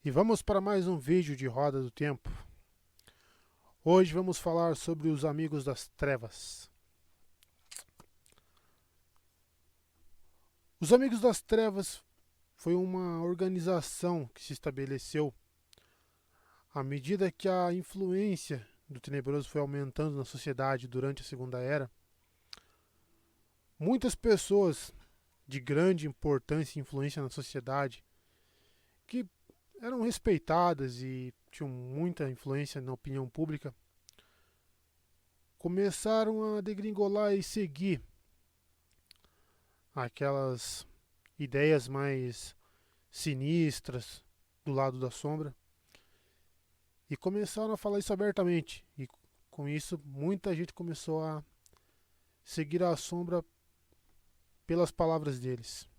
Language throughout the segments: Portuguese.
E vamos para mais um vídeo de Roda do Tempo. Hoje vamos falar sobre os Amigos das Trevas. Os Amigos das Trevas foi uma organização que se estabeleceu à medida que a influência do Tenebroso foi aumentando na sociedade durante a Segunda Era. Muitas pessoas de grande importância e influência na sociedade, que eram respeitadas e tinham muita influência na opinião pública, começaram a degringolar e seguir aquelas ideias mais sinistras do lado da sombra e começaram a falar isso abertamente. E com isso, muita gente começou a seguir a sombra pelas palavras deles.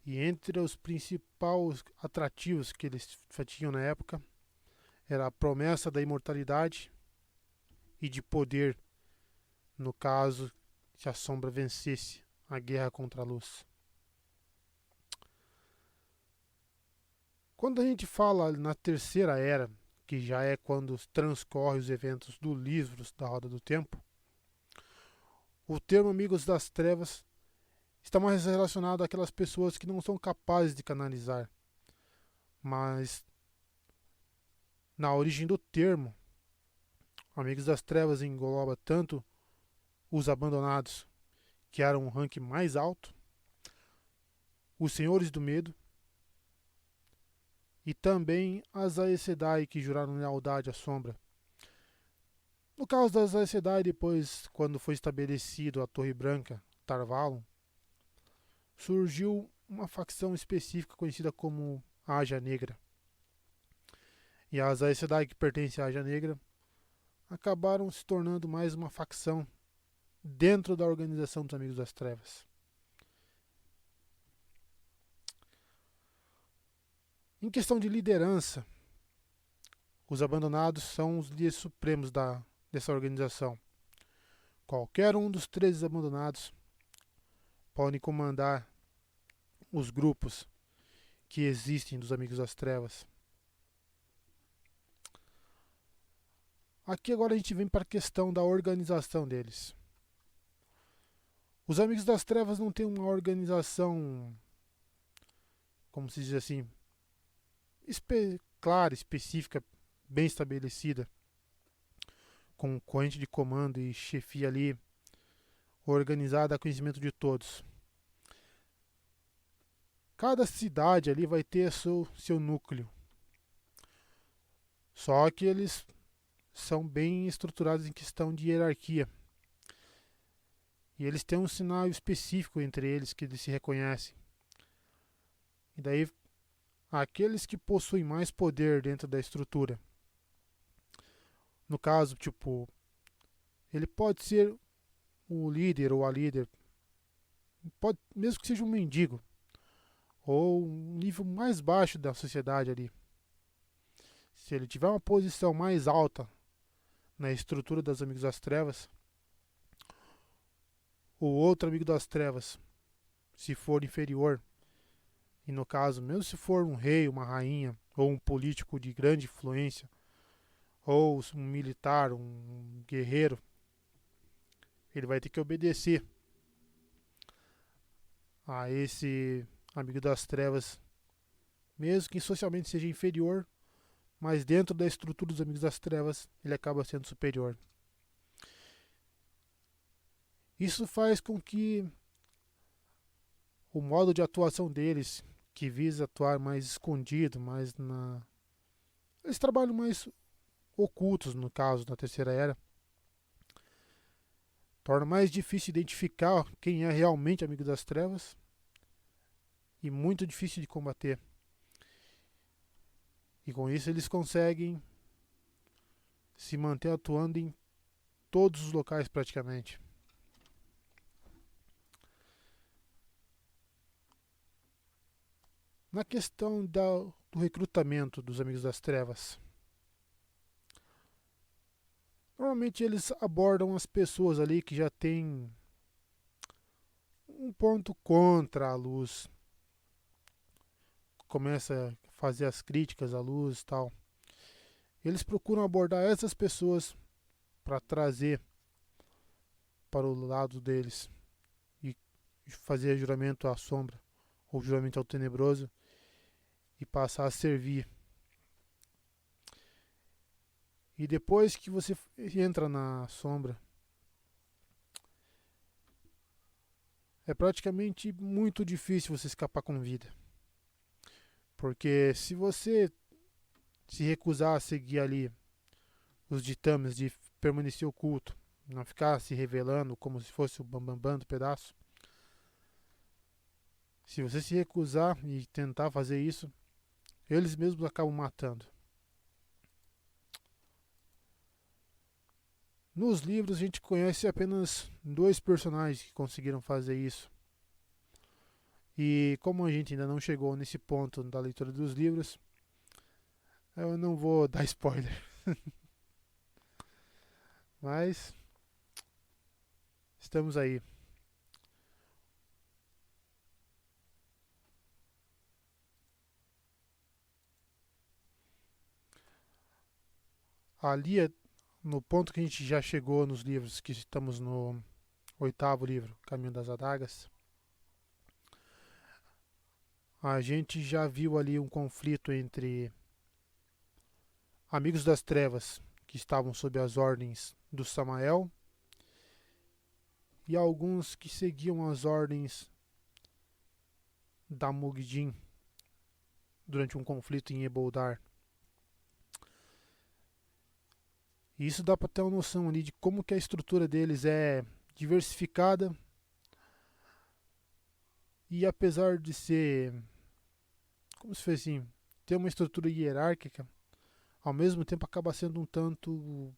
E entre os principais atrativos que eles tinham na época era a promessa da imortalidade e de poder, no caso que a sombra vencesse a guerra contra a luz. Quando a gente fala na Terceira Era, que já é quando transcorre os eventos do livros da Roda do Tempo, o termo Amigos das Trevas está mais relacionado àquelas pessoas que não são capazes de canalizar. Mas na origem do termo, Amigos das Trevas engloba tanto os abandonados, que eram um ranking mais alto, os senhores do medo, e também as Aes Sedai, que juraram lealdade à sombra. No caso das Aes Sedai, depois, quando foi estabelecido a Torre Branca, Tar Valon, surgiu uma facção específica conhecida como a Ágia Negra. E as Aes Sedai, que pertencem à Ágia Negra, acabaram se tornando mais uma facção dentro da organização dos Amigos das Trevas. Em questão de liderança, os abandonados são os líderes supremos dessa organização. Qualquer um dos 13 abandonados pode comandar os grupos que existem dos Amigos das Trevas. Aqui agora a gente vem para a questão da organização deles. Os Amigos das Trevas não têm uma organização, como se diz assim, clara, específica, bem estabelecida, com corrente de comando e chefia ali organizada a conhecimento de todos. Cada cidade ali vai ter seu núcleo. Só que eles são bem estruturados em questão de hierarquia. E eles têm um sinal específico entre eles que eles se reconhecem. E daí, aqueles que possuem mais poder dentro da estrutura. No caso, tipo, ele pode ser o líder ou a líder, pode, mesmo que seja um mendigo, ou um nível mais baixo da sociedade ali. Se ele tiver uma posição mais alta na estrutura dos Amigos das Trevas, o outro Amigo das Trevas, se for inferior, e no caso, mesmo se for um rei, uma rainha, ou um político de grande influência, ou um militar, um guerreiro, ele vai ter que obedecer a esse Amigo das Trevas, mesmo que socialmente seja inferior, mas dentro da estrutura dos Amigos das Trevas ele acaba sendo superior. Isso faz com que o modo de atuação deles, que visa atuar mais escondido, mais na. Eles trabalham mais ocultos, no caso da Terceira Era, torna mais difícil identificar quem é realmente Amigo das Trevas e muito difícil de combater. E com isso eles conseguem se manter atuando em todos os locais praticamente. Na questão do recrutamento dos Amigos das Trevas, normalmente eles abordam as pessoas ali que já têm um ponto contra a luz. começa a fazer as críticas à luz e tal. Eles procuram abordar essas pessoas para trazer para o lado deles e fazer juramento à sombra ou juramento ao tenebroso e passar a servir. E depois que você entra na sombra, é praticamente muito difícil você escapar com vida. Porque se você se recusar a seguir ali os ditames de permanecer oculto, não ficar se revelando como se fosse o bambambam do pedaço, se você se recusar e tentar fazer isso, eles mesmos acabam matando. Nos livros a gente conhece apenas 2 personagens que conseguiram fazer isso. E como a gente ainda não chegou nesse ponto da leitura dos livros, eu não vou dar spoiler. Mas estamos aí. Ali, no ponto que a gente já chegou nos livros, que estamos no 8º livro, Caminho das Adagas, a gente já viu ali um conflito entre amigos das trevas, que estavam sob as ordens do Samael, e alguns que seguiam as ordens da Mugdin durante um conflito em Eboldar. E isso dá para ter uma noção ali de como que a estrutura deles é diversificada e apesar de ser, como se fosse assim, ter uma estrutura hierárquica, ao mesmo tempo acaba sendo um tanto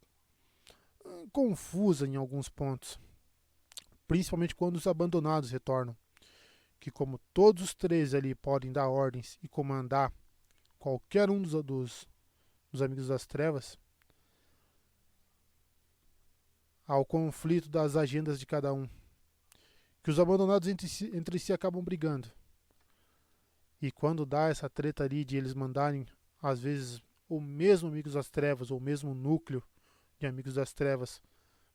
confusa em alguns pontos, principalmente quando os abandonados retornam, que como todos os 13 ali podem dar ordens e comandar qualquer um dos amigos das trevas, ao conflito das agendas de cada um, que os abandonados entre si acabam brigando. E quando dá essa treta ali de eles mandarem, às vezes, o mesmo Amigos das Trevas, ou o mesmo núcleo de Amigos das Trevas,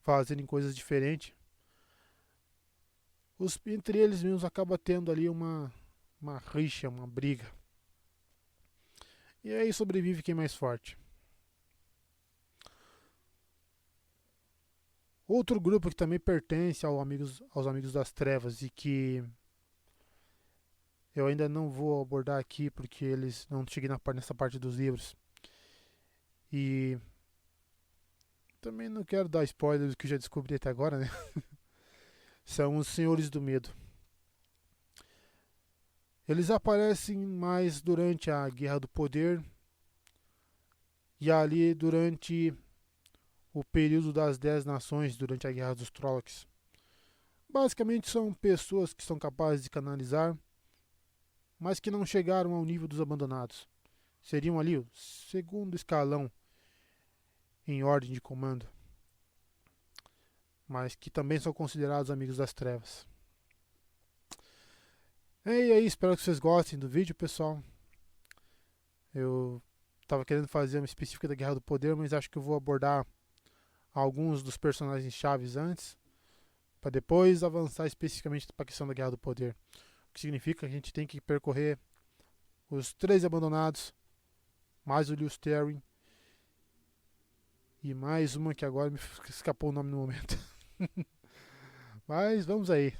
fazerem coisas diferentes, entre eles mesmos acaba tendo ali uma rixa, uma briga. E aí sobrevive quem é mais forte. Outro grupo que também pertence aos Amigos das Trevas e que eu ainda não vou abordar aqui porque eles não cheguei nessa parte dos livros. E também não quero dar spoiler do que eu já descobri até agora, né? São os Senhores do Medo. Eles aparecem mais durante a Guerra do Poder e ali durante o período das 10 Nações, durante a Guerra dos Trollocs. Basicamente são pessoas que são capazes de canalizar, mas que não chegaram ao nível dos abandonados. Seriam ali o 2º escalão em ordem de comando, mas que também são considerados Amigos das Trevas. E aí, espero que vocês gostem do vídeo, pessoal. Eu estava querendo fazer uma específica da Guerra do Poder, mas acho que eu vou abordar alguns dos personagens chaves antes, para depois avançar especificamente para a questão da Guerra do Poder. O que significa que a gente tem que percorrer os 13 abandonados, mais o Lewis Terry, e mais uma que agora me escapou o nome no momento. Mas vamos aí.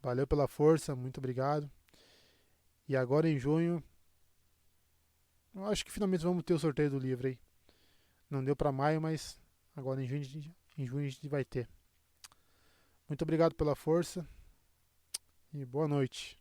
Valeu pela força, muito obrigado. E agora em junho, eu acho que finalmente vamos ter o sorteio do livro aí. Não deu para maio, mas agora em junho a gente vai ter. Muito obrigado pela força e boa noite.